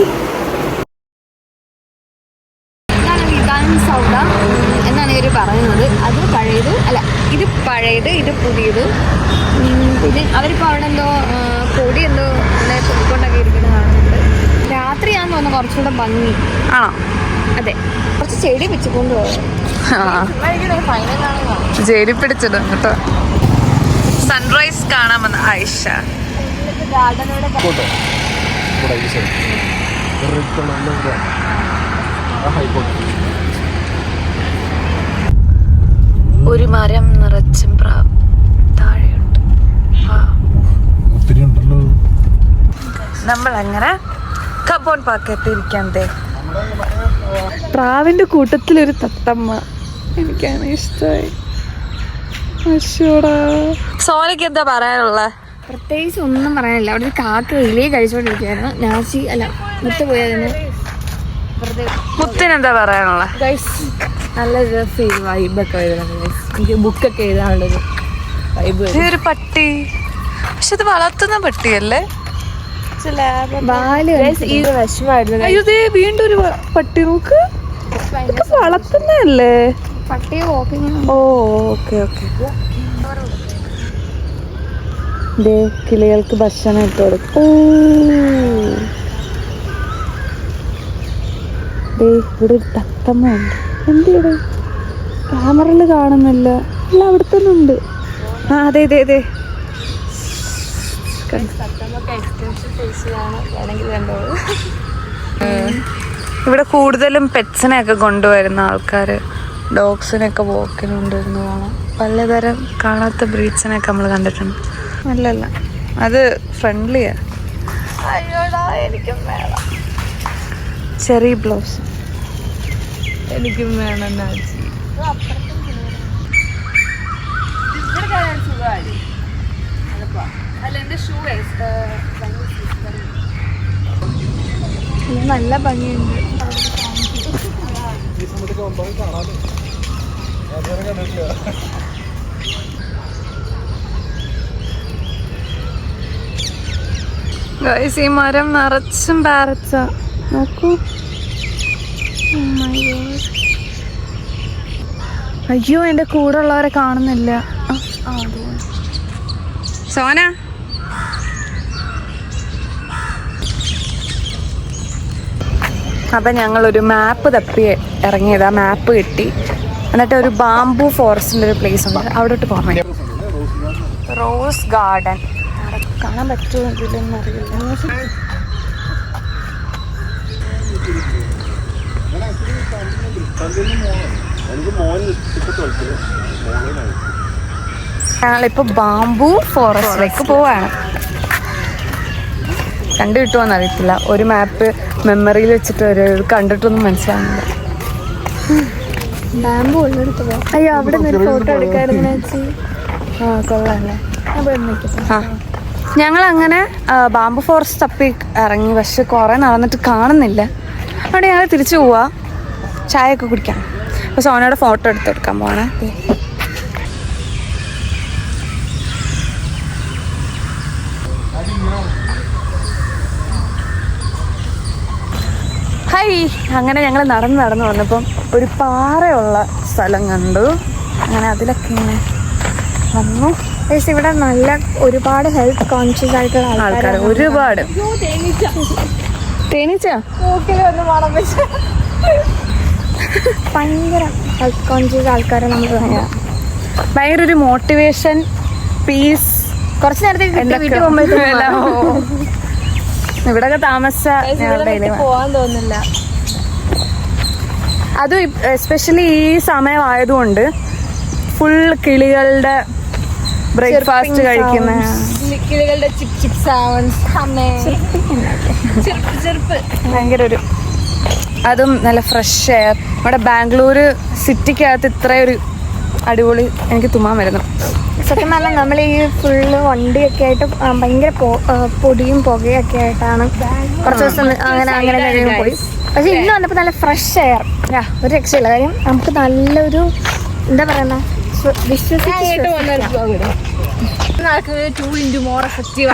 സൗദ എന്നാണ് ഇവർ പറയുന്നത്. അത് പഴയത് അല്ല, ഇത് പഴയത്, ഇത് പുതിയത്. പിന്നെ അവരിപ്പോൾ അവിടെ എന്തോ പൊടി എന്തോ ഇവിടെ കൊണ്ടൊക്കെ ഇരിക്കുന്നത് കാണുന്നുണ്ട്. രാത്രിയാന്ന് തോന്നുന്നു കുറച്ചുകൂടെ ഭംഗി. ആണോ? അതെ, കുറച്ച് ചെടി വെച്ചുകൊണ്ട് പോകാം. ചെടി പിടിച്ചിടും കേട്ടോ. സൺറൈസ് കാണാമെന്ന് ആയിഷ. ഒരു മരം നിറച്ചും താഴെയുണ്ട്. നമ്മളങ്ങനെ കബ്ബോൺ പാർക്ക് എത്തിയിരിക്കാതെ. പ്രാവിന്റെ കൂട്ടത്തിലൊരു തത്തമ്മ എനിക്കാണ് ഇഷ്ടമായി. സോനയ്ക്ക് എന്താ പറയാനുള്ള? പ്രത്യേകിച്ച് ഒന്നും പറയാനില്ല. അവിടെ ഒരു കാക്ക ഇലയെ കഴിച്ചോണ്ടിരിക്കുകയായിരുന്നു. നാസി അല്ല മുത്ത് പോയതിന് മുത്തിനെന്താ പറയാനുള്ള? നല്ലൊരു ഫീൽ വൈബൊക്കെ വരുന്നുണ്ട്. എനിക്ക് ബുക്കൊക്കെ എഴുതാനുള്ളൊരു വൈബ്. ഇതൊരു പട്ടി, പക്ഷെ ഇത് വളർത്തുന്ന പട്ടിയല്ലേ? വിഷമായിരുന്നു. അയ്യോ വീണ്ടും ഒരു പട്ടി. നോക്ക്, വളർത്തുന്നല്ലേ പട്ടിയെ വാക്കിങ്. ഓ ഓക്കെ ഓക്കെ. കിളികൾക്ക് ഭക്ഷണം ഇട്ട് കൊടുക്കും. ഇവിടെ ഒരു തത്തമ്മ ഉണ്ട്. എന്തിവിടെ ക്യാമറയിൽ കാണുന്നില്ല. അല്ല അവിടെ തന്നെ ഉണ്ട്. ആ അതെ അതെ അതെ. ഇവിടെ കൂടുതലും പെറ്റ്സിനെയൊക്കെ കൊണ്ടുവരുന്ന ആൾക്കാർ ഡോഗ്സിനൊക്കെ വോക്കിന് കൊണ്ടുവരുന്ന കാണാം. പലതരം കാണാത്ത ബ്രീഡ്സിനൊക്കെ നമ്മൾ കണ്ടിട്ടുണ്ട്. അല്ലല്ല, അത് ഫ്രണ്ട്ലിയാ. അയ്യോടാ, എനിക്കും വേണം. ചെറി ബ്ലൗസ് എനിക്കും വേണം. നല്ല ഭംഗിയുണ്ട്. ഈ മരം നിറച്ചും പാരറ്റ്സാ. നോക്കൂ. അയ്യോ, എൻ്റെ കൂടെ ഉള്ളവരെ കാണുന്നില്ല. സോന, അപ്പം ഞങ്ങളൊരു മാപ്പ് തപ്പി ഇറങ്ങിയതാ. മാപ്പ് കിട്ടി. എന്നിട്ട് ഒരു ബാംബു ഫോറസ്റ്റിൻ്റെ ഒരു പ്ലേസ് ഉണ്ട്, അവിടോട്ട് പോകാൻ. റോസ് ഗാർഡൻ കാണാൻ പറ്റുമോ ഇതിലൊന്നും അറിയില്ല. ഞങ്ങളിപ്പോ ബാംബു ഫോറസ്റ്റിലേക്ക് പോവാണ്. കണ്ടു കിട്ടുമോന്ന് അറിയത്തില്ല. ഒരു മാപ്പ് മെമ്മറിയിൽ വെച്ചിട്ട് ഒരു കണ്ടിട്ടൊന്നും മനസ്സിലാവുന്നില്ല. ബാമ്പു ഉള്ളെടുത്ത് പോവാം. അയ്യോ അവിടെ നിന്ന് ഫോട്ടോ എടുക്കായിരുന്നു ചേച്ചി. കൊള്ളാല്ലേ. ആ ഞങ്ങളങ്ങനെ ബാംബു ഫോറസ്റ്റ് തപ്പി ഇറങ്ങി, പക്ഷെ കുറേ നടന്നിട്ട് കാണുന്നില്ല. അവിടെ ഞങ്ങൾ തിരിച്ചു പോവാ, ചായ ഒക്കെ കുടിക്കാം. അപ്പോൾ സോനയുടെ ഫോട്ടോ എടുത്ത് കൊടുക്കാൻ പോകണേ. ഹായ്. അങ്ങനെ ഞങ്ങൾ നടന്ന് വന്നപ്പം ഒരു പാറയുള്ള സ്ഥലം കണ്ടു. അങ്ങനെ അതിലൊക്കെ ഇങ്ങനെ വന്നു. പക്ഷേ ഇവിടെ നല്ല ഒരുപാട് ഹെൽത്ത് കോൺഷ്യസ് ആയിട്ടുള്ള ആൾക്കാർ ഒരുപാട്. തേനീച്ച ഭയങ്കര ഹെൽത്ത് കോൺഷ്യസ് ആൾക്കാരെ നമ്മൾ ഭയങ്കര ഒരു മോട്ടിവേഷൻ, പീസ്. കുറച്ച് നേരത്തേക്ക് വീട്ടിൽ പോകുമ്പോഴത്തേക്കും ഇവിടെയൊക്കെ താമസിച്ച പോവാൻ തോന്നില്ല. അതും എസ്പെഷ്യലി ഈ സമയമായതുകൊണ്ട് ഫുൾ കിളികളുടെ ബ്രേക്ക്ഫാസ്റ്റ് കഴിക്കുന്ന, കിളികളുടെ ചിപ്പ് ചിപ്പ് സൗണ്ട്സ്, ഭയങ്കര ഒരു അതും നല്ല ഫ്രഷ് എയർ. നമ്മുടെ ബാംഗ്ലൂർ സിറ്റിക്കകത്ത് ഇത്രയൊരു അടിപൊളി എനിക്ക് തുമ്മാൻ വരുന്നു. സത്യം പറഞ്ഞാൽ നമ്മൾ ഈ ഫുള്ള് വണ്ടിയൊക്കെ ആയിട്ട് ഭയങ്കര പൊടിയും പുകയൊക്കെ ആയിട്ടാണ് കുറച്ച് ദിവസം അങ്ങനെ കഴിയുമ്പോൾ പോയി. പക്ഷെ ഇന്ന് വന്നപ്പോൾ നല്ല ഫ്രഷ് എയർ, ഒരു രക്ഷയില്ല. കാര്യം നമുക്ക് നല്ലൊരു എന്താ പറയുന്ന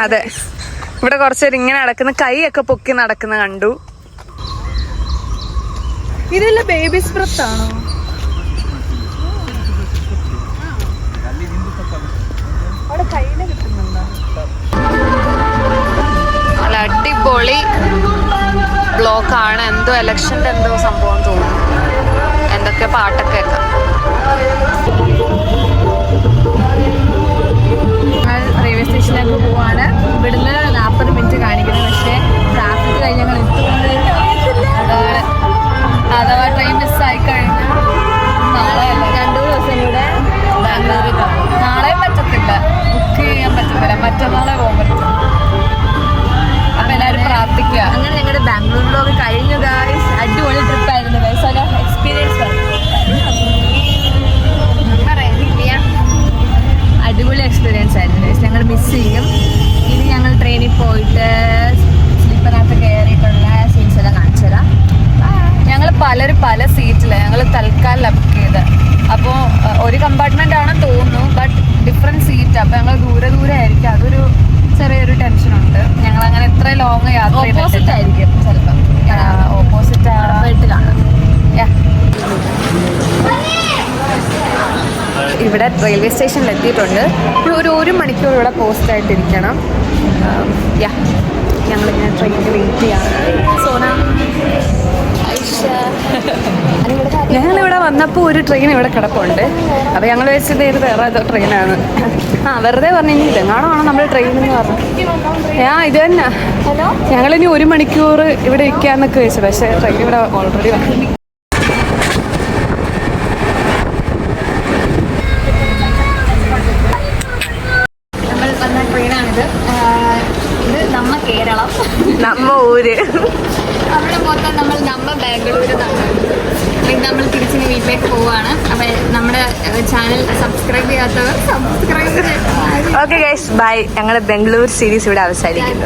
അതെ. ഇവിടെ കുറച്ചേരം ഇങ്ങനെ നടക്കുന്ന, കൈയൊക്കെ പൊക്കി നടക്കുന്ന കണ്ടു. ഇതല്ല ബേബീസ് ബ്രത്ത് ആണോ? അവിടെ കയ്യില് കിട്ടുന്നുണ്ടോ? നല്ല അടിപൊളി ബ്ലോക്കാണ്. എന്തോ ഇലക്ഷൻ്റെ എന്തോ സംഭവം തോന്നുന്നു. എന്തൊക്കെ പാട്ടൊക്കെ കേൾക്കാം. റെയിൽവേ സ്റ്റേഷനിലേക്ക് പോവാണ്. ഇവിടുന്ന് 40 മിനിറ്റ് കാണിക്കുന്നത്, പക്ഷേ ട്രാഫിക് കഴിഞ്ഞ് ഞങ്ങൾ അഥവാ ട്രെയിൻ മിസ്സായി കഴിഞ്ഞാൽ നാളെ 2 ദിവസം കൂടെ ബാംഗ്ലൂരിൽ കാണും. നാളെയും പറ്റത്തില്ല, ബുക്ക് ചെയ്യാൻ പറ്റത്തില്ല, മറ്റന്നാളെ പോകാൻ പറ്റും. അപ്പം എല്ലാവരും പ്രാർത്ഥിക്കുക. അങ്ങനെ ഞങ്ങളുടെ ബാംഗ്ലൂരിലൊക്കെ കഴിഞ്ഞു ഗായ്സ്. അടിപൊളി ട്രിപ്പായിരുന്നു ഗായ്സ്. ഒരു എക്സ്പീരിയൻസ് അടിപൊളി എക്സ്പീരിയൻസ് ആയിരുന്നു ഗായ്സ്. ഞങ്ങൾ മിസ് ചെയ്യും. ഇനി ഞങ്ങൾ ട്രെയിനിൽ പോയിട്ട് സ്ലീപ്പറിനകത്ത് കയറിയിട്ടുള്ള സീൻസ് എല്ലാം കാണിച്ചു തരാം. ഞങ്ങൾ പലരും പല സീറ്റിലാണ് ഞങ്ങൾ തൽക്കാലം ബുക്ക് ചെയ്ത്. അപ്പോൾ ഒരു കമ്പാർട്ട്മെൻ്റ് ആണെന്ന് തോന്നുന്നു, ബട്ട് ഡിഫറെൻറ്റ് സീറ്റ്. അപ്പോൾ ഞങ്ങൾ ദൂരെ ആയിരിക്കും, അതൊരു ചെറിയൊരു ടെൻഷനുണ്ട്. ഞങ്ങൾ അങ്ങനെ ഇത്ര ലോങ് യാത്ര ഓപ്പോസിറ്റ് ആയിരിക്കും ചിലപ്പോൾ. ഓപ്പോസിറ്റ് ആയിട്ട് കാണാം. ഇവിടെ റെയിൽവേ സ്റ്റേഷനിൽ എത്തിയിട്ടുണ്ട്. ഒരു മണിക്കൂർ ഇവിടെ പോസ്റ്റായിട്ടിരിക്കണം. ഞങ്ങളിങ്ങനെ ട്രെയിനിൽ വെയിറ്റ് ചെയ്യാണ്. സോന, ഞങ്ങളിവിടെ വന്നപ്പോൾ ഒരു ട്രെയിൻ ഇവിടെ കിടപ്പുണ്ട്. അപ്പോൾ ഞങ്ങൾ വെച്ചത് ഇത് വേറെ ഏതോ ട്രെയിനാണ്. വെറുതെ പറഞ്ഞു ഇനി ഇതെങ്ങാണോ നമ്മൾ ട്രെയിൻ എന്ന് പറഞ്ഞു. ഇത് തന്നെ. ഞങ്ങളിനി 1 മണിക്കൂർ ഇവിടെ ഇരിക്കാന്നൊക്കെ വെച്ചു, പക്ഷേ ട്രെയിൻ ഇവിടെ ഓൾറെഡി വന്നു. നമ്മൾ വന്ന ട്രെയിനാണിത്. ഇത് നമ്മ കേരളം, നമ്മ ഊര്. അവിടെ മൊത്തം നമ്മ ബാംഗ്ലൂർ. നമ്മൾ തിരിച്ചിനി വീട്ടിലേക്ക് പോവുകയാണ്. അപ്പം നമ്മുടെ ചാനൽ സബ്സ്ക്രൈബ് ചെയ്യാത്തവർ സബ്സ്ക്രൈബ്. Okay guys, bye. ഞങ്ങളുടെ ബാംഗ്ലൂർ സീരീസ് ഇവിടെ അവസാനിക്കും.